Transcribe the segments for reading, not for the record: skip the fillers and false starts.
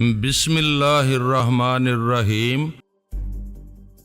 بسم اللہ الرحمن الرحیم۔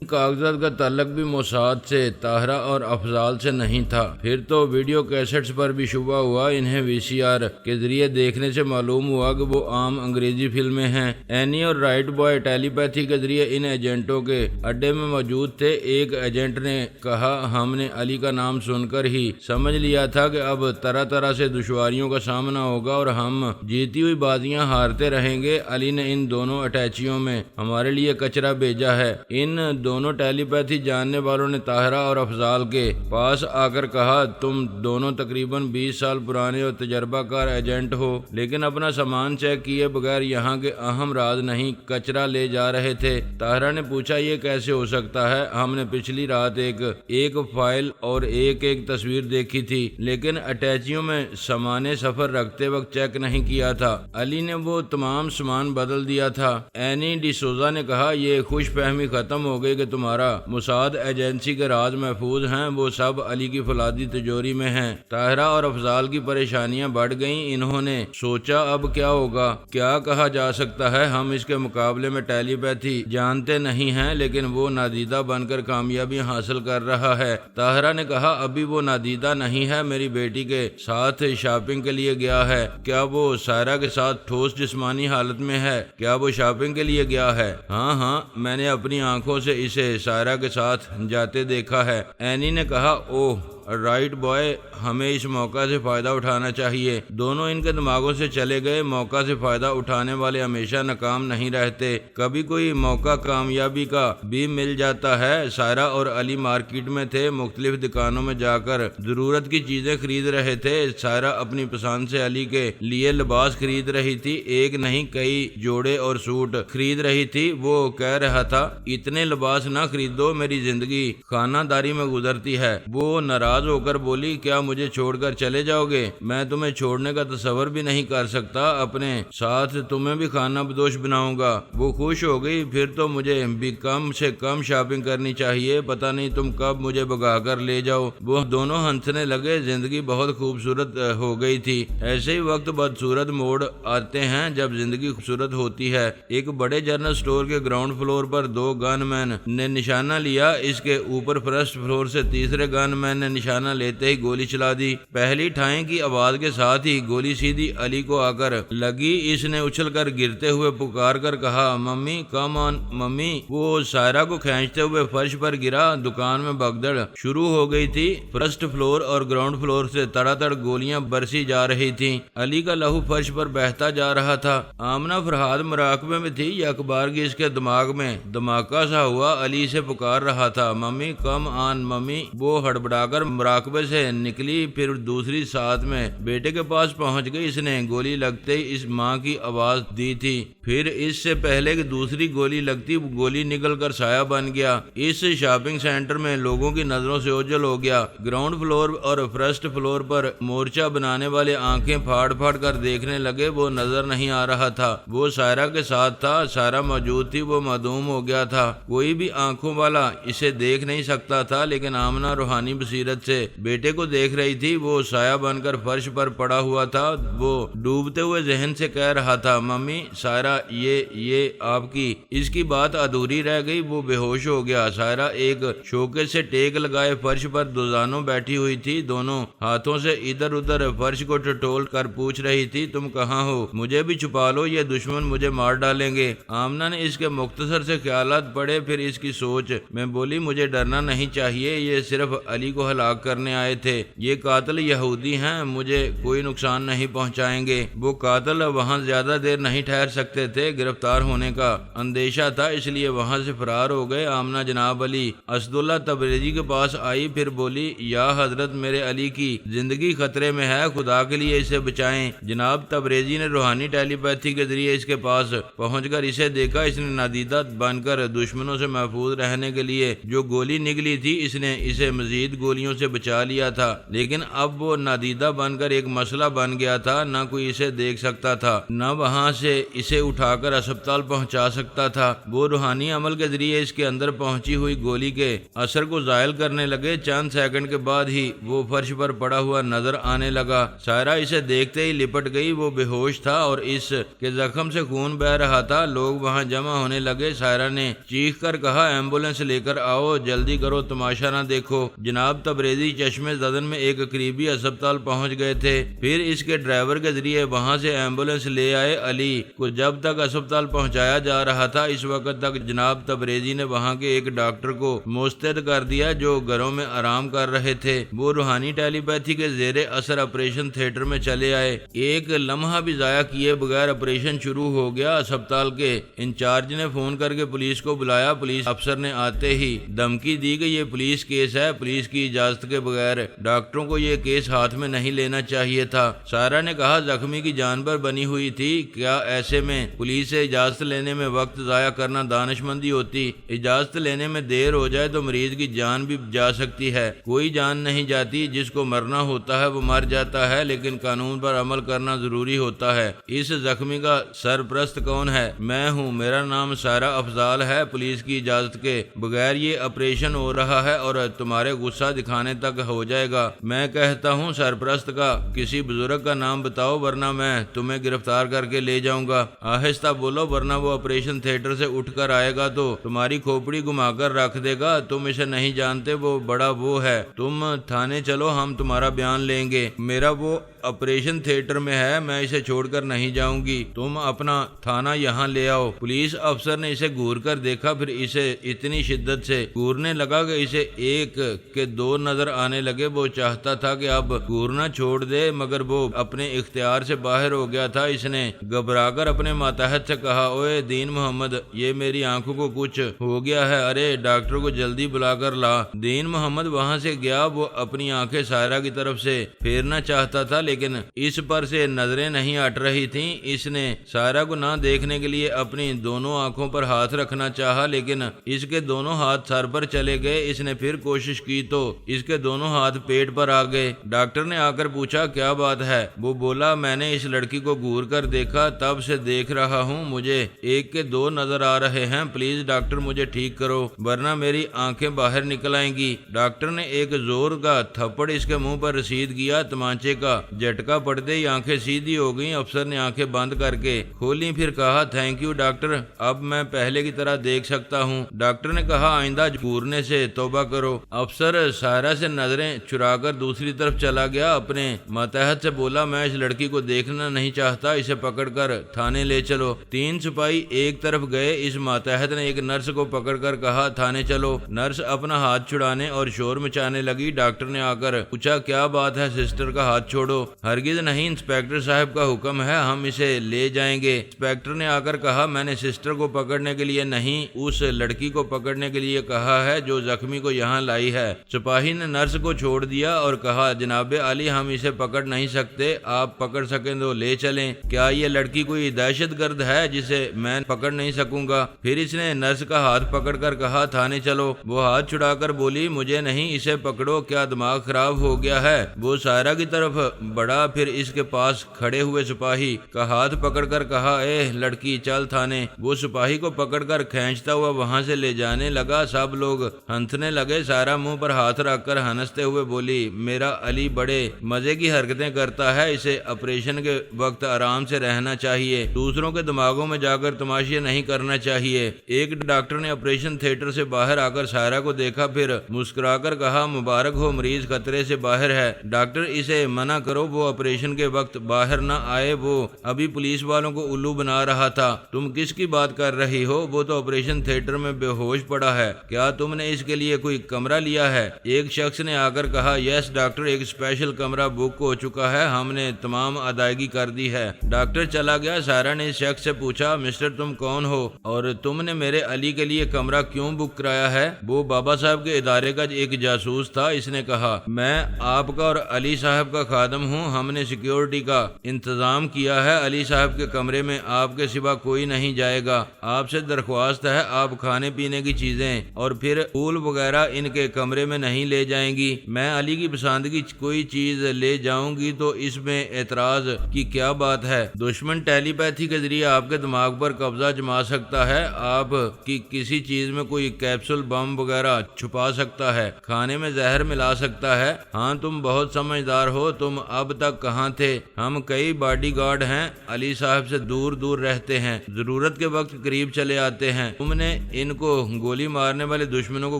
کاغذات کا تعلق بھی موساد سے، طاہرہ اور افضال سے نہیں تھا۔ پھر تو ویڈیو کیسٹس پر بھی شبہ ہوا، انہیں وی سی آر کے ذریعے دیکھنے سے معلوم ہوا کہ وہ عام انگریزی فلمیں ہیں۔ اینی اور رائٹ بوائے ٹیلی پیتھی کے ذریعے ان ایجنٹوں کے اڈے میں موجود تھے۔ ایک ایجنٹ نے کہا، ہم نے علی کا نام سن کر ہی سمجھ لیا تھا کہ اب طرح طرح سے دشواریوں کا سامنا ہوگا اور ہم جیتی ہوئی بازیاں ہارتے رہیں گے۔ علی نے ان دونوں اٹیچیوں میں ہمارے لیے کچرا بھیجا ہے۔ ان دونوں ٹیلی پیتھی جاننے والوں نے طاہرہ اور افضال کے پاس آ کر کہا، تم دونوں تقریباً 20 سال پرانے اور تجربہ کار ایجنٹ ہو، لیکن اپنا سامان چیک کیے بغیر یہاں کے اہم راز نہیں کچرا لے جا رہے تھے۔ طاہرہ نے پوچھا، یہ کیسے ہو سکتا ہے؟ ہم نے پچھلی رات ایک فائل اور ایک تصویر دیکھی تھی، لیکن اٹیچیوں میں سامان سفر رکھتے وقت چیک نہیں کیا تھا۔ علی نے وہ تمام سامان بدل دیا تھا۔ اینی ڈی سوزا نے کہا، یہ خوش فہمی ختم ہو گئی کہ تمہارا موساد ایجنسی کے راز محفوظ ہیں، وہ سب علی کی فولادی تجوری میں ہیں۔ طاہرہ اور افضال کی پریشانیاں بڑھ گئیں۔ انہوں نے سوچا، اب کیا ہوگا؟ کیا کہا جا سکتا ہے؟ ہم اس کے مقابلے میں ٹیلی پیتھی جانتے نہیں ہیں، لیکن وہ نادیدہ بن کر کامیابی حاصل کر رہا ہے۔ طاہرہ نے کہا، ابھی وہ نادیدہ نہیں ہے، میری بیٹی کے ساتھ شاپنگ کے لیے گیا ہے۔ کیا وہ سائرہ کے ساتھ ٹھوس جسمانی حالت میں ہے؟ کیا وہ شاپنگ کے لیے گیا ہے؟ ہاں، میں نے اپنی آنکھوں سے اسے سائرہ کے ساتھ جاتے دیکھا ہے۔ اینی نے کہا، اوہ رائٹ بوائے، ہمیں اس موقع سے فائدہ اٹھانا چاہیے۔ دونوں ان کے دماغوں سے چلے گئے۔ موقع سے فائدہ اٹھانے والے ہمیشہ ناکام نہیں رہتے، کبھی کوئی موقع کامیابی کا بھی مل جاتا ہے۔ سائرہ اور علی مارکیٹ میں تھے، مختلف دکانوں میں جا کر ضرورت کی چیزیں خرید رہے تھے۔ سائرہ اپنی پسند سے علی کے لیے لباس خرید رہی تھی، ایک نہیں کئی جوڑے اور سوٹ خرید رہی تھی۔ وہ کہہ رہا تھا، اتنے لباس نہ خریدو، میری زندگی خانہ داری میں گزرتی ہے۔ وہ ناراض ہو کر بولی، کیا مجھے چھوڑ کر چلے جاؤ گے؟ میں تمہیں چھوڑنے کا تصور بھی نہیں کر سکتا، اپنے ساتھ تمہیں بھی خانہ بدوش بناؤں گا۔ وہ خوش ہو گئی، پھر تو مجھے بھی کم سے کم شاپنگ کرنی چاہیے، پتہ نہیں تم کب مجھے بگا کر لے جاؤ۔ وہ دونوں ہنسنے لگے، زندگی بہت خوبصورت ہو گئی تھی۔ ایسے ہی وقت بدصورت موڑ آتے ہیں جب زندگی خوبصورت ہوتی ہے۔ ایک بڑے جنرل سٹور کے گراؤنڈ فلور پر دو گن مین نے نشانہ لیا، اس کے اوپر فرسٹ فلور سے تیسرے گن مین نے نشانہ لیتے ہی گولی چلا دی۔ پہلی ٹھائیں کی آواز کے ساتھ ہی گولی سیدھی علی کو آ کر لگی۔ اس نے اچھل کر گرتے ہوئے پکار کر کہا، ممی کم آن ممی۔ وہ سائرہ کو کھینچتے ہوئے فرش پر گرا۔ دکان میں بھگدڑ شروع ہو گئی تھی۔ فرسٹ فلور اور گراؤنڈ فلور سے تڑا تڑ گولیاں برسی جا رہی تھیں۔ علی کا لہو فرش پر بہتا جا رہا تھا۔ آمنہ فرحاد مراقبے میں تھی، اخبار کی اس کے دماغ میں دھماکہ سا ہوا۔ علی سے پکار رہا تھا، ممی کم آن ممی۔ وہ ہڑبڑا کر مراقبے سے نکلی، پھر دوسری ساتھ میں بیٹے کے پاس پہنچ گئی۔ اس نے گولی لگتے ہی اس ماں کی آواز دی تھی، پھر اس سے پہلے کہ دوسری گولی لگتی، گولی نکل کر سایہ بن گیا۔ اس شاپنگ سینٹر میں لوگوں کی نظروں سے اوجھل ہو گیا۔ گراؤنڈ فلور اور فرسٹ فلور پر مورچہ بنانے والے آنکھیں پھاڑ پھاڑ کر دیکھنے لگے۔ وہ نظر نہیں آ رہا تھا، وہ سائرہ کے ساتھ تھا۔ سائرہ موجود تھی، وہ معدوم ہو گیا تھا۔ کوئی بھی آنکھوں والا اسے دیکھ نہیں سکتا تھا، لیکن آمنہ روحانی بصیرت سے بیٹے کو دیکھ رہی تھی۔ وہ سایہ بن کر فرش پر پڑا ہوا تھا۔ وہ ڈوبتے ہوئے ذہن سے کہہ رہا تھا، ممی سائرہ یہ آپ کی۔ اس کی بات ادھوری رہ گئی، وہ بے ہوش ہو گیا۔ سائرہ ایک شوکے سے ٹیک لگائے فرش پر دوزانوں بیٹھی ہوئی تھی، دونوں ہاتھوں سے ادھر ادھر فرش کو ٹٹول کر پوچھ رہی تھی، تم کہاں ہو؟ مجھے بھی چھپا لو، یہ دشمن مجھے مار ڈالیں گے۔ آمنہ نے اس کے مختصر سے خیالات پڑھے، پھر اس کی سوچ میں بولی، مجھے ڈرنا نہیں چاہیے، یہ صرف علی کو ہلاک کرنے آئے تھے۔ یہ قاتل یہودی ہیں، مجھے کوئی نقصان نہیں پہنچائیں گے۔ وہ قاتل وہاں زیادہ دیر نہیں ٹھہر سکتے تھے، گرفتار ہونے کا اندیشہ تھا، اس لیے وہاں سے فرار ہو گئے۔ آمنہ جناب علی اسداللہ تبریزی کے پاس آئی، پھر بولی، یا حضرت میرے علی کی زندگی خطرے میں ہے، خدا کے لیے اسے بچائیں۔ جناب تبریزی نے روحانی ٹیلی پیتھی کے ذریعے اس کے پاس پہنچ کر اسے دیکھا۔ اس نے نادیدہ بن کر دشمنوں سے محفوظ رہنے کے لیے جو گولی نکلی تھی، اس نے اسے مزید گولیوں سے بچا لیا تھا، لیکن اب وہ نادیدہ بن کر ایک مسئلہ بن گیا تھا۔ نہ کوئی اسے دیکھ سکتا تھا، نہ وہاں سے اسے اٹھا کر اسپتال پہنچا سکتا تھا۔ وہ روحانی عمل کے ذریعے اس کے اندر پہنچی ہوئی گولی کے اثر کو زائل کرنے لگے۔ چند سیکنڈ کے بعد ہی وہ فرش پر پڑا ہوا نظر آنے لگا۔ سائرہ اسے دیکھتے ہی لپٹ گئی۔ وہ بے ہوش تھا اور اس کے زخم سے خون بہہ رہا تھا۔ لوگ وہاں جمع ہونے لگے۔ سائرہ نے چیخ کر کہا، ایمبولینس لے کر آؤ، جلدی کرو، تماشا نہ دیکھو۔ جناب تبریزی چشمے زدن میں ایک قریبی اسپتال پہنچ گئے تھے، پھر اس کے ڈرائیور کے ذریعے وہاں سے ایمبولینس لے آئے۔ علی کو جب تک اسپتال پہنچایا جا رہا تھا، اس وقت تک جناب تبریزی نے وہاں کے ایک ڈاکٹر کو مستعد کر دیا جو گھروں میں آرام کر رہے تھے۔ وہ روحانی ٹیلی پیتھی کے زیر اثر آپریشن تھیٹر میں چلے آئے۔ ایک لمحہ بھی ضائع کیے بغیر آپریشن شروع ہو گیا۔ اسپتال کے انچارج نے فون کر کے پولیس کو بلایا۔ پولیس افسر نے آتے ہی دھمکی دی کہ یہ پولیس کیس ہے، پولیس کی اجازت کے بغیر ڈاکٹروں کو یہ کیس ہاتھ میں نہیں لینا چاہیے تھا۔ سائرہ نے کہا، زخمی کی جان پر بنی ہوئی تھی، کیا ایسے میں پولیس سے اجازت لینے میں وقت ضائع کرنا دانشمندی ہوتی؟ اجازت لینے میں دیر ہو جائے تو مریض کی جان بھی جا سکتی ہے۔ کوئی جان نہیں جاتی، جس کو مرنا ہوتا ہے وہ مر جاتا ہے، لیکن قانون پر عمل کرنا ضروری ہوتا ہے۔ اس زخمی کا سرپرست کون ہے؟ میں ہوں، میرا نام سائرہ افضال ہے۔ پولیس کی اجازت کے بغیر یہ آپریشن ہو رہا ہے اور تمہارے غصہ دکھانے تک ہو جائے گا۔ میں کہتا ہوں سرپرست کا کسی بزرگ کا نام بتاؤ، ورنہ میں تمہیں گرفتار کر کے لے جاؤں گا۔ آہستہ بولو، ورنہ وہ آپریشن تھیٹر سے اٹھ کر آئے گا تو تمہاری کھوپڑی گھما کر رکھ دے گا۔ تم اسے نہیں جانتے، وہ بڑا وہ ہے۔ تم تھانے چلو، ہم تمہارا بیان لیں گے۔ میرا وہ آپریشن تھیٹر میں ہے، میں اسے چھوڑ کر نہیں جاؤں گی۔ تم اپنا تھانہ یہاں لے آؤ۔ پولیس افسر نے اسے گھور کر دیکھا، پھر اسے اتنی شدت سے گھورنے لگا کہ اسے ایک کے دو نظر آنے لگے۔ وہ چاہتا تھا کہ اب گھورنا چھوڑ دے، مگر وہ اپنے اختیار سے باہر ہو گیا تھا۔ اس نے گھبرا کر اپنے ماتحت سے کہا، اوے دین محمد، یہ میری آنکھوں کو کچھ ہو گیا ہے، ارے ڈاکٹر کو جلدی بلا کر لا۔ دین محمد وہاں سے گیا۔ وہ اپنی آنکھیں سائرہ کی طرف سے پھیرنا چاہتا تھا، لیکن اس پر سے نظریں نہیں ہٹ رہی تھیں۔ اس نے سائرہ کو نہ دیکھنے کے لیے اپنی دونوں آنکھوں پر ہاتھ رکھنا چاہا، لیکن اس کے دونوں ہاتھ سر پر چلے گئے۔ اس نے پھر کوشش کی تو اس کے دونوں ہاتھ پیٹ پر آ گئے۔ ڈاکٹر نے آ کر پوچھا، کیا بات ہے؟ وہ بولا، میں نے اس لڑکی کو گھور کر دیکھا، تب سے دیکھ رہا ہوں، مجھے ایک کے دو نظر آ رہے ہیں۔ پلیز ڈاکٹر مجھے ٹھیک کرو، ورنہ میری آنکھیں باہر نکل آئیں گی۔ ڈاکٹر نے ایک زور کا تھپڑ اس کے منہ پر رسید کیا۔ تمانچے کا جھٹکا پڑتے ہی آنکھیں سیدھی ہو گئیں۔ افسر نے آنکھیں بند کر کے کھولی، پھر کہا، تھینک یو ڈاکٹر، اب میں پہلے کی طرح دیکھ سکتا ہوں۔ ڈاکٹر نے کہا، آئندہ گھورنے سے توبہ کرو۔ افسر سائرہ سے نظریں چرا کر دوسری طرف چلا گیا۔ اپنے ماتحت سے بولا، میں اس لڑکی کو دیکھنا نہیں چاہتا، اسے پکڑ کر تھانے لے چلو۔ تین سپاہی ایک طرف گئے۔ اس ماتحت نے ایک نرس کو پکڑ کر کہا، تھانے چلو۔ نرس اپنا ہاتھ چھڑانے اور شور مچانے لگی۔ ڈاکٹر نے آ کر پوچھا، کیا بات ہے؟ سسٹر کا ہاتھ چھوڑو۔ ہرگز نہیں، انسپیکٹر صاحب کا حکم ہے، ہم اسے لے جائیں گے۔ انسپیکٹر نے آ کر کہا، میں نے سسٹر کو پکڑنے کے لیے نہیں، اس لڑکی کو پکڑنے کے لیے کہا ہے جو زخمی کو یہاں لائی ہے۔ سپاہی نے نرس کو چھوڑ دیا اور کہا، جناب عالی، ہم اسے پکڑ نہیں سکتے، آپ پکڑ سکیں تو لے چلیں۔ کیا یہ لڑکی کوئی دہشت گرد ہے جسے میں پکڑ نہیں سکوں گا؟ پھر اس نے نرس کا ہاتھ پکڑ کر کہا، تھانے چلو۔ وہ ہاتھ چھڑا کر بولی، مجھے نہیں، اسے پکڑو، کیا دماغ خراب ہو گیا ہے؟ وہ سائرہ کی طرف بڑھا، پھر اس کے پاس کھڑے ہوئے سپاہی کا ہاتھ پکڑ کر کہا، اے لڑکی چل تھانے۔ وہ سپاہی کو پکڑ کر کھینچتا ہوا وہاں سے لے جانے لگا۔ سب لوگ ہنسنے لگے۔ سائرہ منہ پر ہاتھ رکھ کر ہنستے ہوئے بولی، میرا علی بڑے مزے کی حرکتیں کرتا ہے، اسے آپریشن کے وقت آرام سے رہنا چاہیے، دوسروں کے دماغوں میں جا کر تماشے نہیں کرنا چاہیے۔ ایک ڈاکٹر نے آپریشن تھیٹر سے باہر آ کر سائرہ کو دیکھا، پھر مسکرا کر کہا، مبارک ہو، مریض خطرے سے باہر ہے۔ ڈاکٹر اسے منع کرو، وہ آپریشن کے وقت باہر نہ آئے، وہ ابھی پولیس والوں کو الو بنا رہا تھا۔ تم کس کی بات کر رہی ہو؟ وہ تو آپریشن تھیٹر میں بے ہوش پڑا ہے، کیا تم نے اس کے لیے کوئی کمرہ لیا ہے؟ ایک شخص نے آ کر کہا، یس ڈاکٹر، ایک اسپیشل کمرہ بک ہو چکا ہے، ہم نے تمام ادائیگی کر دی ہے۔ ڈاکٹر چلا گیا۔ سائرہ نے اس شخص سے پوچھا، مسٹر تم کون ہو اور تم نے میرے علی کے لیے کمرہ کیوں بک کرایا ہے؟ وہ بابا صاحب کے ادارے کا ایک جاسوس تھا۔ اس نے کہا، میں آپ کا اور علی صاحب کا خادم ہوں، ہوں، ہم نے سیکیورٹی کا انتظام کیا ہے، علی صاحب کے کمرے میں آپ کے سوا کوئی نہیں جائے گا، آپ سے درخواست ہے آپ کھانے پینے کی چیزیں اور پھر پھول وغیرہ ان کے کمرے میں نہیں لے جائیں گی، میں علی کی پسند کی کوئی چیز لے جاؤں گی تو اس میں اعتراض کی کیا بات ہے؟ دشمن ٹیلی پیتھی کے ذریعے آپ کے دماغ پر قبضہ جما سکتا ہے، آپ کی کسی چیز میں کوئی کیپسول بم وغیرہ چھپا سکتا ہے، کھانے میں زہر ملا سکتا ہے۔ ہاں تم بہت سمجھدار ہو، تم اب تک کہاں تھے؟ ہم کئی باڈی گارڈ ہیں، علی صاحب سے دور دور رہتے ہیں، ضرورت کے وقت قریب چلے آتے ہیں، تم نے ان کو گولی مارنے والے دشمنوں کو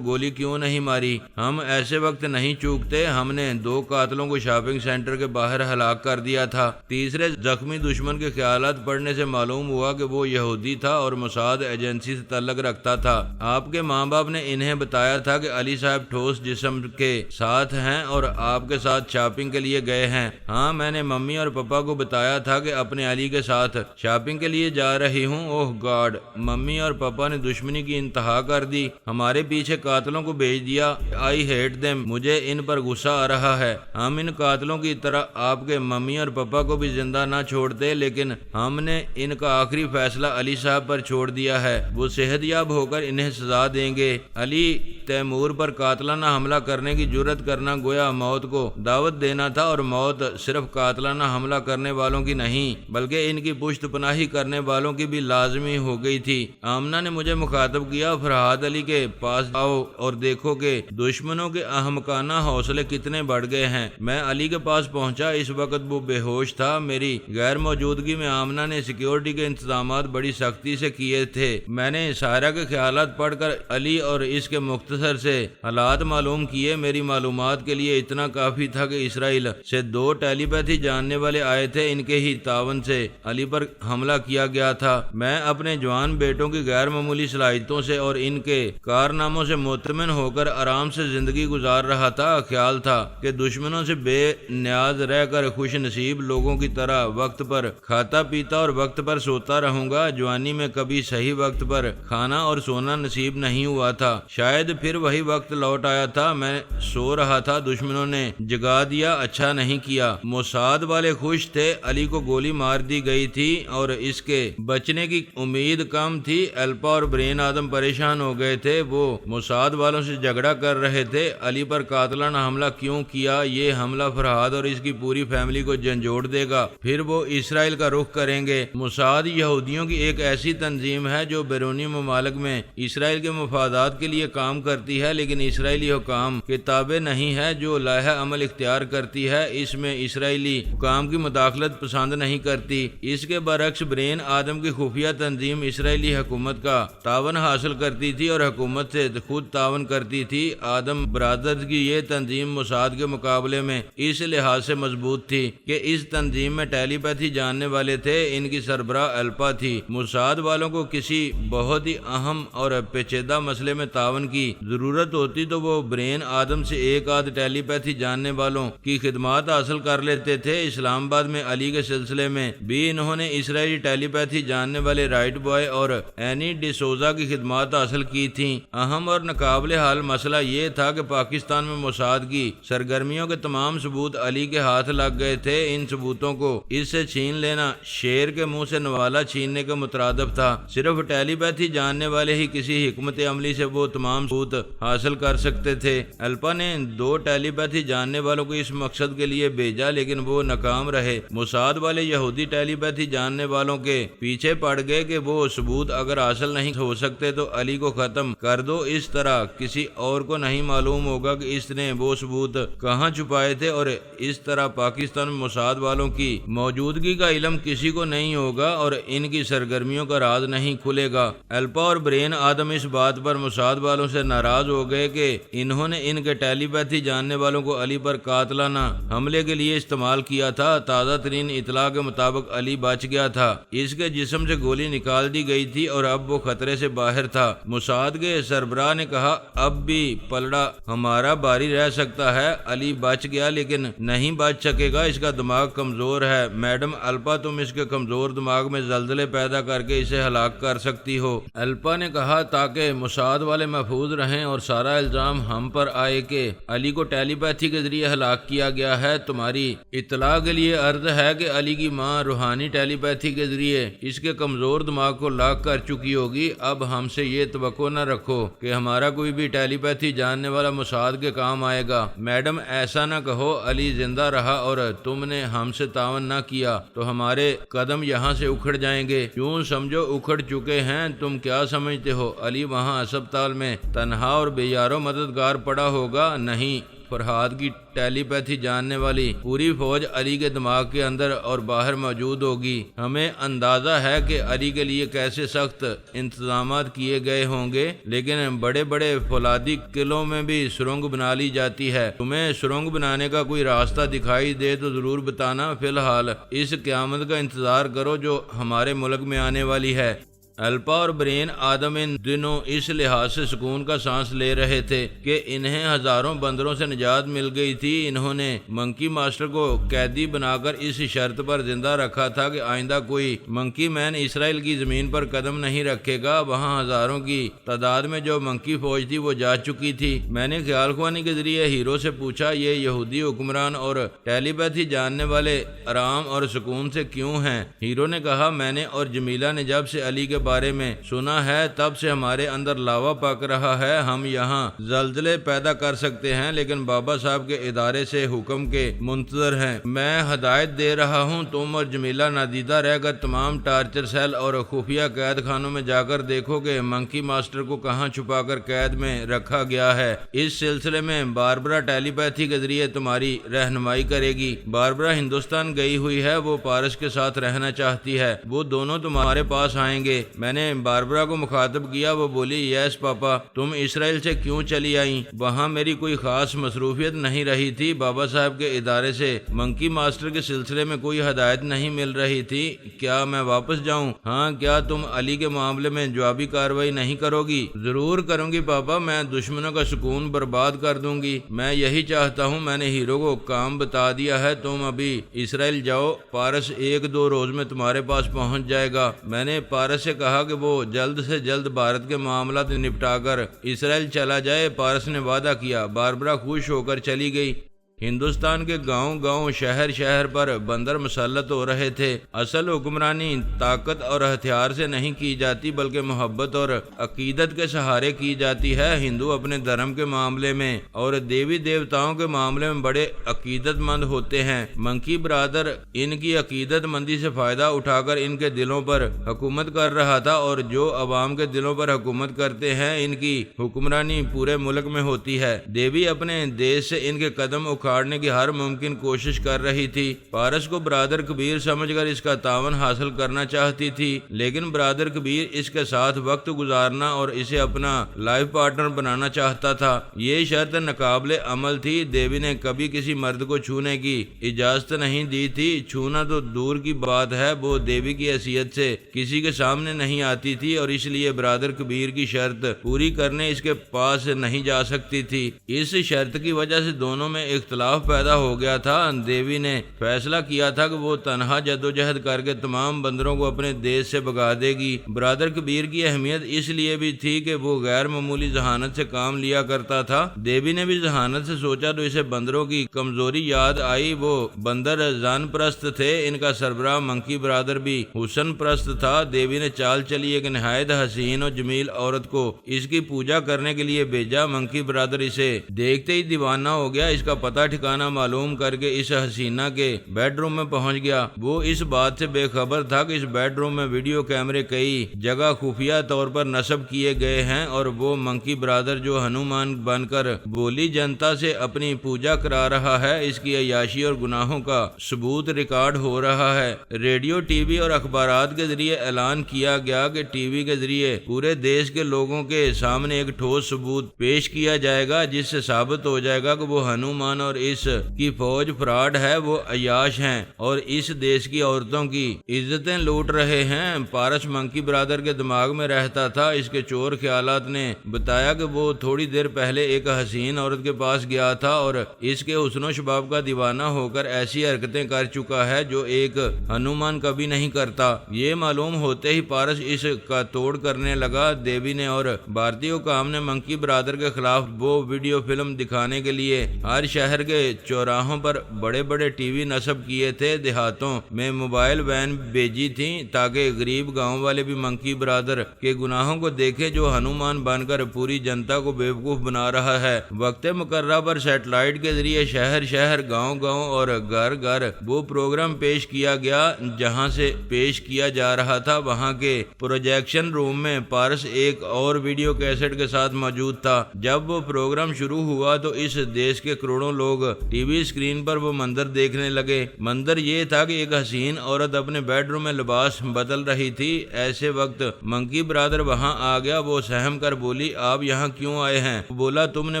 گولی کیوں نہیں ماری؟ ہم ایسے وقت نہیں چوکتے، ہم نے 2 قاتلوں کو شاپنگ سینٹر کے باہر ہلاک کر دیا تھا۔ تیسرے زخمی دشمن کے خیالات پڑھنے سے معلوم ہوا کہ وہ یہودی تھا اور موساد ایجنسی سے تعلق رکھتا تھا۔ آپ کے ماں باپ نے انہیں بتایا تھا کہ علی صاحب ٹھوس جسم کے ساتھ ہیں اور آپ کے ساتھ شاپنگ کے لیے گئے ہیں۔ ہاں میں نے ممی اور پپا کو بتایا تھا کہ اپنے علی کے ساتھ شاپنگ کے لیے جا رہی ہوں۔ اوہ گاڈ، ممی اور پپا نے دشمنی کی انتہا کر دی، ہمارے پیچھے قاتلوں کو بھیج دیا۔ آئی ہیٹ دیم، مجھے ان پر غصہ آ رہا ہے۔ ہم ان قاتلوں کی طرح آپ کے ممی اور پپا کو بھی زندہ نہ چھوڑتے، لیکن ہم نے ان کا آخری فیصلہ علی صاحب پر چھوڑ دیا ہے، وہ صحت یاب ہو کر انہیں سزا دیں گے۔ علی تیمور پر قاتلانہ حملہ کرنے کی جرات کرنا گویا موت کو دعوت دینا تھا، اور موت صرف قاتلانہ حملہ کرنے والوں کی نہیں بلکہ ان کی پشت پناہی کرنے والوں کی بھی لازمی ہو گئی تھی۔ آمنہ نے مجھے مخاطب کیا، فرحاد علی کے پاس آؤ اور دیکھو کہ دشمنوں کے احمقانہ حوصلے کتنے بڑھ گئے ہیں۔ میں علی کے پاس پہنچا، اس وقت وہ بے ہوش تھا۔ میری غیر موجودگی میں آمنہ نے سیکیورٹی کے انتظامات بڑی سختی سے کیے تھے۔ میں نے سائرہ کے خیالات پڑھ کر علی اور اس کے مختصر سے حالات معلوم کیے۔ میری معلومات کے لیے اتنا کافی تھا کہ اسرائیل سے 2 ٹیلی پیتھی جاننے والے آئے تھے، ان کے ہی تعاون سے علی پر حملہ کیا گیا تھا۔ میں اپنے جوان بیٹوں کی غیر معمولی صلاحیتوں سے اور ان کے کارناموں سے مطمئن ہو کر آرام سے زندگی گزار رہا تھا۔ خیال تھا کہ دشمنوں سے بے نیاز رہ کر خوش نصیب لوگوں کی طرح وقت پر کھاتا پیتا اور وقت پر سوتا رہوں گا۔ جوانی میں کبھی صحیح وقت پر کھانا اور سونا نصیب نہیں ہوا تھا، شاید پھر وہی وقت لوٹ آیا تھا۔ میں سو رہا تھا، دشمنوں نے جگا دیا، اچھا نہیں کیا۔ موساد والے خوش تھے، علی کو گولی مار دی گئی تھی اور اس کے بچنے کی امید کم تھی۔ الپا اور برین آدم پریشان ہو گئے تھے، وہ موساد والوں سے جھگڑا کر رہے تھے، علی پر قاتلانہ حملہ کیوں کیا؟ یہ حملہ فرحاد اور اس کی پوری فیملی کو جھنجھوڑ دے گا، پھر وہ اسرائیل کا رخ کریں گے۔ موساد یہودیوں کی ایک ایسی تنظیم ہے جو بیرونی ممالک میں اسرائیل کے مفادات کے لیے کام کرتی ہے، لیکن اسرائیلی حکام کے تابع نہیں ہے۔ جو لائحہ عمل اختیار کرتی ہے اس میں اسرائیلی حکام کی مداخلت پسند نہیں کرتی۔ اس کے برعکس برین آدم کی خفیہ تنظیم اسرائیلی حکومت کا تعاون حاصل کرتی تھی اور حکومت سے خود تعاون کرتی تھی۔ آدم برادرز کی یہ تنظیم موساد کے مقابلے میں اس لحاظ سے مضبوط تھی کہ اس تنظیم میں ٹیلی پیتھی جاننے والے تھے، ان کی سربراہ الپا تھی۔ موساد والوں کو کسی بہت ہی اہم اور پیچیدہ مسئلے میں تعاون کی ضرورت ہوتی تو وہ برین آدم سے ایک آدھ ٹیلی پیتھی جاننے والوں کی خدمات حاصل کر لیتے تھے۔ اسلام آباد میں علی کے سلسلے میں بھی انہوں نے اسرائیلی ٹیلی پیتھی جاننے والے رائٹ بوائے اور اینی ڈی سوزا کی خدمات حاصل کی تھیں۔ اہم اور ناقابل حل مسئلہ یہ تھا کہ پاکستان میں موساد کی سرگرمیوں کے تمام ثبوت علی کے ہاتھ لگ گئے تھے۔ ان ثبوتوں کو اس سے چھین لینا شیر کے منہ سے نوالا چھیننے کے مترادف تھا۔ صرف ٹیلی پیتھی جاننے والے ہی کسی حکمت عملی سے وہ تمام ثبوت حاصل کر سکتے تھے۔ الپا نے 2 ٹیلی پیتھی جاننے والوں کو اس مقصد کے لیے بھیجا، لیکن وہ ناکام رہے۔ موساد والے یہودی ٹیلی پیتھی جاننے والوں کے پیچھے پڑ گئے کہ وہ ثبوت اگر حاصل نہیں ہو سکتے تو علی کو ختم کر دو، اس طرح کسی اور کو نہیں معلوم ہوگا کہ اس نے وہ ثبوت کہاں چھپائے تھے، اور اس طرح پاکستان میں موساد والوں کی موجودگی کا علم کسی کو نہیں ہوگا اور ان کی سرگرمیوں کا راز نہیں کھلے گا۔ الپا اور برین آدم اس بات پر موساد والوں سے ناراض ہو گئے کہ انہوں نے ان کے ٹیلی پیتھی جاننے والوں کو علی پر قاتلانہ حملے کے لیے استعمال کیا تھا۔ تازہ ترین اطلاع کے مطابق علی بچ گیا تھا، اس کے جسم سے گولی نکال دی گئی تھی اور اب وہ خطرے سے باہر تھا۔ موساد کے سربراہ نے کہا اب بھی پلڑا ہمارا باری رہ سکتا ہے، علی بچ گیا لیکن نہیں بچ سکے گا، اس کا دماغ کمزور ہے۔ میڈم الپا، تم اس کے کمزور دماغ میں زلزلے پیدا کر کے اسے ہلاک کر سکتی ہو۔ الپا نے کہا تاکہ موساد والے محفوظ رہیں اور سارا الزام ہم پر آئے کہ علی کو ٹیلی پیتھی کے ذریعے ہلاک کیا گیا ہے، تمہارے تمہاری اطلاع کے لیے عرض ہے کہ علی کی ماں روحانی ٹیلی پیتھی کے ذریعے اس کے کمزور دماغ کو لاک کر چکی ہوگی۔ اب ہم سے یہ توقع نہ رکھو کہ ہمارا کوئی بھی ٹیلی پیتھی جاننے والا موساد کے کام آئے گا۔ میڈم ایسا نہ کہو، علی زندہ رہا اور تم نے ہم سے تعاون نہ کیا تو ہمارے قدم یہاں سے اکھڑ جائیں گے۔ کیوں سمجھو اکھڑ چکے ہیں؟ تم کیا سمجھتے ہو علی وہاں ہسپتال میں تنہا اور بے یارو مددگار پڑا ہوگا؟ نہیں، فرحاد کی ٹیلی پیتھی جاننے والی پوری فوج علی کے دماغ کے اندر اور باہر موجود ہوگی۔ ہمیں اندازہ ہے کہ علی کے لیے کیسے سخت انتظامات کیے گئے ہوں گے، لیکن بڑے بڑے فولادی قلعوں میں بھی سرنگ بنا لی جاتی ہے۔ تمہیں سرنگ بنانے کا کوئی راستہ دکھائی دے تو ضرور بتانا۔ فی الحال اس قیامت کا انتظار کرو جو ہمارے ملک میں آنے والی ہے۔ الپا اور برین آدم ان دنوں اس لحاظ سے سکون کا سانس لے رہے تھے کہ انہیں ہزاروں بندروں سے نجات مل گئی تھی۔ انہوں نے منکی ماسٹر کو قیدی بنا کر اس شرط پر زندہ رکھا تھا کہ آئندہ کوئی منکی مین اسرائیل کی زمین پر قدم نہیں رکھے گا۔ وہاں ہزاروں کی تعداد میں جو منکی فوج تھی وہ جا چکی تھی۔ میں نے خیال خوانی کے ذریعے ہیرو سے پوچھا، یہ یہودی حکمران اور ٹیلی پیتھی جاننے والے آرام اور سکون سے کیوں ہیں؟ ہیرو نے کہا، میں نے اور جمیلہ نے جب سے علی کے بارے میں سنا ہے تب سے ہمارے اندر لاوا پک رہا ہے۔ ہم یہاں زلزلے پیدا کر سکتے ہیں لیکن بابا صاحب کے ادارے سے حکم کے منتظر ہیں۔ میں ہدایت دے رہا ہوں، تم اور جمیلہ نادیدہ رہ کر تمام ٹارچر سیل اور خفیہ قید خانوں میں جا کر دیکھو کہ منکی ماسٹر کو کہاں چھپا کر قید میں رکھا گیا ہے۔ اس سلسلے میں باربرا ٹیلی پیتھی کے ذریعے تمہاری رہنمائی کرے گی۔ باربرا ہندوستان گئی ہوئی ہے، وہ پارس کے ساتھ رہنا چاہتی ہے۔ وہ دونوں تمہارے پاس آئیں گے۔ میں نے باربرا کو مخاطب کیا، وہ بولی، یس پاپا، تم اسرائیل سے کیوں چلی آئیں؟ وہاں میری کوئی خاص مصروفیت نہیں رہی تھی۔ بابا صاحب کے ادارے سے منکی ماسٹر کے سلسلے میں کوئی ہدایت نہیں مل رہی تھی۔ کیا میں واپس جاؤں؟ ہاں، کیا تم علی کے معاملے میں جوابی کارروائی نہیں کرو گی؟ ضرور کروں گی پاپا، میں دشمنوں کا سکون برباد کر دوں گی۔ میں یہی چاہتا ہوں۔ میں نے ہیرو کو کام بتا دیا ہے، تم ابھی اسرائیل جاؤ، پارس 1-2 روز میں تمہارے پاس پہنچ جائے گا۔ میں نے پارس سے کہا کہ وہ جلد سے جلد بھارت کے معاملات نپٹا کر اسرائیل چلا جائے۔ پارس نے وعدہ کیا۔ باربرا خوش ہو کر چلی گئی۔ ہندوستان کے گاؤں گاؤں شہر شہر پر بندر مسلط ہو رہے تھے۔ اصل حکمرانی طاقت اور ہتھیار سے نہیں کی جاتی بلکہ محبت اور عقیدت کے سہارے کی جاتی ہے۔ ہندو اپنے دھرم کے معاملے میں اور دیوی دیوتاؤں کے معاملے میں بڑے عقیدت مند ہوتے ہیں۔ منکی برادر ان کی عقیدت مندی سے فائدہ اٹھا کر ان کے دلوں پر حکومت کر رہا تھا، اور جو عوام کے دلوں پر حکومت کرتے ہیں ان کی حکمرانی پورے ملک میں ہوتی ہے۔ دیوی اپنے دیش سے ان کے قدم اکھاڑنے کی ہر ممکن کوشش کر رہی تھی۔ پارس کو برادر کبیر سمجھ کر اس کا تعاون حاصل کرنا چاہتی تھی، لیکن برادر کبیر اس کے ساتھ وقت گزارنا اور اسے اپنا لائف پارٹنر بنانا چاہتا تھا۔ یہ شرط ناقابل عمل تھی۔ دیوی نے کبھی کسی مرد کو چھونے کی اجازت نہیں دی تھی۔ چھونا تو دور کی بات ہے، وہ دیوی کی حیثیت سے کسی کے سامنے نہیں آتی تھی، اور اس لیے برادر کبیر کی شرط پوری کرنے اس کے پاس نہیں جا سکتی تھی۔ اس شرط کی وجہ سے دونوں میں اختلاف پیدا ہو گیا تھا۔ دیوی نے فیصلہ کیا تھا کہ وہ تنہا جدوجہد کر کے تمام بندروں کو اپنے دیش سے بھگا دے گی۔ برادر کبیر کی اہمیت اس لیے بھی تھی کہ وہ غیر معمولی ذہانت سے کام لیا کرتا تھا۔ دیوی نے بھی ذہانت سے سوچا تو اسے بندروں کی کمزوری یاد آئی۔ وہ بندر زن پرست تھے، ان کا سربراہ منکی برادر بھی حسن پرست تھا۔ دیوی نے چال چلی ایک نہایت حسین اور جمیل عورت کو اس کی پوجا کرنے کے لیے بھیجا۔ منکی برادر اسے دیکھتے ہی دیوانہ ہو گیا۔ اس کا پتہ ٹھکانہ معلوم کر کے اس حسینہ کے بیڈ روم میں پہنچ گیا۔ وہ اس بات سے بے خبر تھا کہ اس بیڈ روم میں ویڈیو کیمرے کئی جگہ خفیہ طور پر نصب کیے گئے ہیں، اور وہ منکی برادر جو ہنومان بن کر بولی جنتا سے اپنی پوجا کرا رہا ہے، اس کی عیاشی اور گناہوں کا ثبوت ریکارڈ ہو رہا ہے۔ ریڈیو، ٹی وی اور اخبارات کے ذریعے اعلان کیا گیا کہ ٹی وی کے ذریعے پورے دیش کے لوگوں کے سامنے ایک ٹھوس ثبوت پیش کیا جائے گا جس سے ثابت ہو جائے گا کہ وہ ہنومان اور اس کی فوج فراڈ ہے، وہ عیاش ہیں اور اس دیش کی عورتوں کی عزتیں لوٹ رہے ہیں۔ پارس منکی برادر کے دماغ میں رہتا تھا۔ اس کے چور خیالات نے بتایا کہ وہ تھوڑی دیر پہلے ایک حسین عورت کے پاس گیا تھا اور اس کے حسن و شباب کا دیوانہ ہو کر ایسی حرکتیں کر چکا ہے جو ایک ہنومان کبھی نہیں کرتا۔ یہ معلوم ہوتے ہی پارس اس کا توڑ کرنے لگا۔ دیوی نے اور بھارتی حکام نے منکی برادر کے خلاف وہ ویڈیو فلم دکھانے کے لیے ہر شہر کے چوراہوں پر بڑے بڑے ٹی وی نصب کیے تھے، دیہاتوں میں موبائل وین بھیجی تھیں تاکہ غریب گاؤں والے بھی منکی برادر کے گناہوں کو دیکھیں جو ہنومان بن کر پوری جنتا کو بیوقوف بنا رہا ہے۔ وقت مقررہ پر سیٹلائٹ کے ذریعے شہر شہر، گاؤں گاؤں اور گھر گھر وہ پروگرام پیش کیا گیا جہاں سے پیش کیا جا رہا تھا۔ وہاں کے پروجیکشن روم میں پارس ایک اور ویڈیو کیسٹ کے ساتھ موجود تھا۔ جب وہ پروگرام شروع ہوا تو اس دیش کے کروڑوں لوگ ٹی وی اسکرین پر وہ منظر دیکھنے لگے۔ منظر یہ تھا کہ ایک حسین عورت اپنے بیڈ روم میں لباس بدل رہی تھی۔ ایسے وقت منکی برادر وہاں آ گیا۔ وہ سہم کر بولی، آپ یہاں کیوں آئے ہیں؟ بولا، تم نے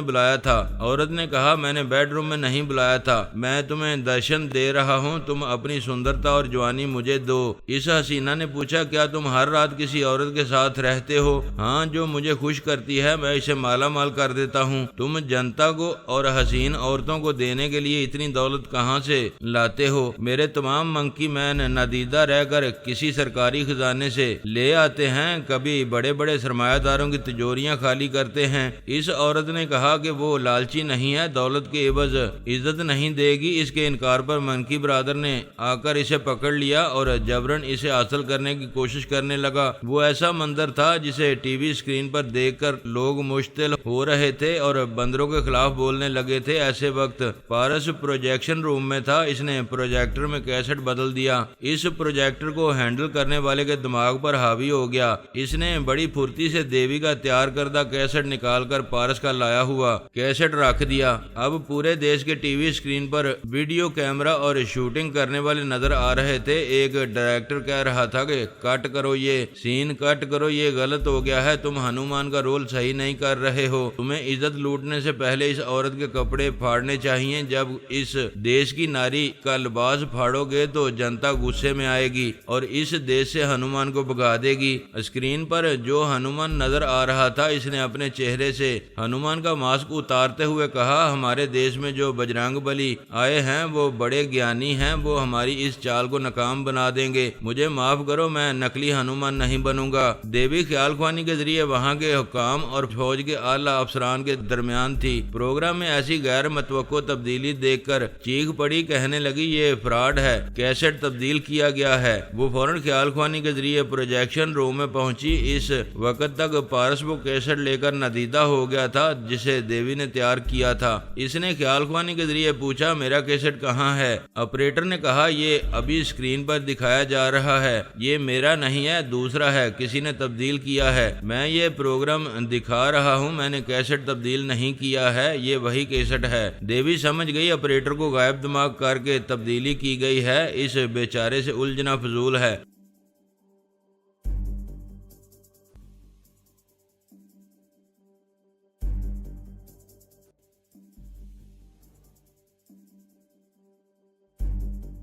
بلایا تھا۔ عورت نے کہا، میں نے بیڈ روم میں نہیں بلایا تھا، میں تمہیں درشن دے رہا ہوں، تم اپنی سندرتا اور جوانی مجھے دو۔ اس حسینہ نے پوچھا، کیا تم ہر رات کسی عورت کے ساتھ رہتے ہو؟ ہاں، جو مجھے خوش کرتی ہے میں اسے مالا مال کر دیتا ہوں۔ تم جنتا کو اور حسین عورتوں کو دینے کے لیے اتنی دولت کہاں سے لاتے ہو؟ میرے تمام منکی مین نادیدہ رہ کر کسی سرکاری خزانے سے لے آتے ہیں، کبھی بڑے بڑے سرمایہ داروں کی تجوریاں خالی کرتے ہیں۔ اس عورت نے کہا کہ وہ لالچی نہیں ہے، دولت کے عوض عزت نہیں دے گی۔ اس کے انکار پر منکی برادر نے آ کر اسے پکڑ لیا اور جبرن اسے حاصل کرنے کی کوشش کرنے لگا۔ وہ ایسا منظر تھا جسے ٹی وی اسکرین پر دیکھ کر لوگ مشتعل ہو رہے تھے اور بندروں کے خلاف بولنے لگے تھے۔ ایسے وقت پارس پروجیکشن روم میں تھا۔ اس نے پروجیکٹر میں کیسٹ بدل دیا۔ اس پروجیکٹر کو ہینڈل کرنے والے کے دماغ پر حاوی ہو گیا۔ اس نے بڑی پھرتی سے دیوی کا تیار کردہ کیسٹ نکال کر پارس کا لایا ہوا کیسٹ رکھ دیا۔ اب پورے دیش کے ٹی وی اسکرین پر ویڈیو کیمرہ اور شوٹنگ کرنے والے نظر آ رہے تھے۔ ایک ڈائریکٹر کہہ رہا تھا کہ کٹ کرو، یہ سین کٹ کرو، یہ غلط ہو گیا ہے، تم ہنومان کا رول صحیح نہیں کر رہے ہو۔ تمہیں عزت لوٹنے سے پہلے اس عورت کے کپڑے پھاڑنے چاہیے۔ جب اس دیش کی ناری کا لباس پھاڑو گے تو جنتا غصے میں آئے گی اور اس دیش سے ہنومان کو بھگا دے گی۔ اسکرین پر جو ہنومان نظر آ رہا تھا، اس نے اپنے چہرے سے ہنومان کا ماسک اتارتے ہوئے کہا، ہمارے دیش میں جو بجرنگ بلی آئے ہیں وہ بڑے گیانی ہیں، وہ ہماری اس چال کو ناکام بنا دیں گے۔ مجھے معاف کرو، میں نقلی ہنومان نہیں بنوں گا۔ دیوی خیال خوانی کے ذریعے وہاں کے حکام اور فوج کے اعلیٰ افسران کے درمیان تھی۔ پروگرام میں ایسی غیر متوقع تبدیلی دیکھ کر چیخ پڑی، کہنے لگی، یہ فراڈ ہے، کیسٹ تبدیل کیا گیا ہے۔ وہ فوراً خیال خوانی کے ذریعے پروجیکشن روم میں پہنچی۔ اس وقت تک پارس وہ کیسٹ لے کر نادیدہ ہو گیا تھا جسے دیوی نے تیار کیا تھا۔ اس نے خیال خوانی کے ذریعے پوچھا، میرا کیسٹ کہاں ہے؟ آپریٹر نے کہا، یہ ابھی اسکرین پر دکھایا جا رہا ہے، یہ میرا نہیں ہے، دوسرا ہے، کسی نے تبدیل کیا ہے۔ میں یہ پروگرام دکھا رہا ہوں، میں نے کیسٹ تبدیل نہیں کیا ہے، یہ وہی کیسٹ ہے۔ دیوی سمجھ گئی آپریٹر کو غائب دماغ کر کے تبدیلی کی گئی ہے، اس بیچارے سے الجھنا فضول ہے۔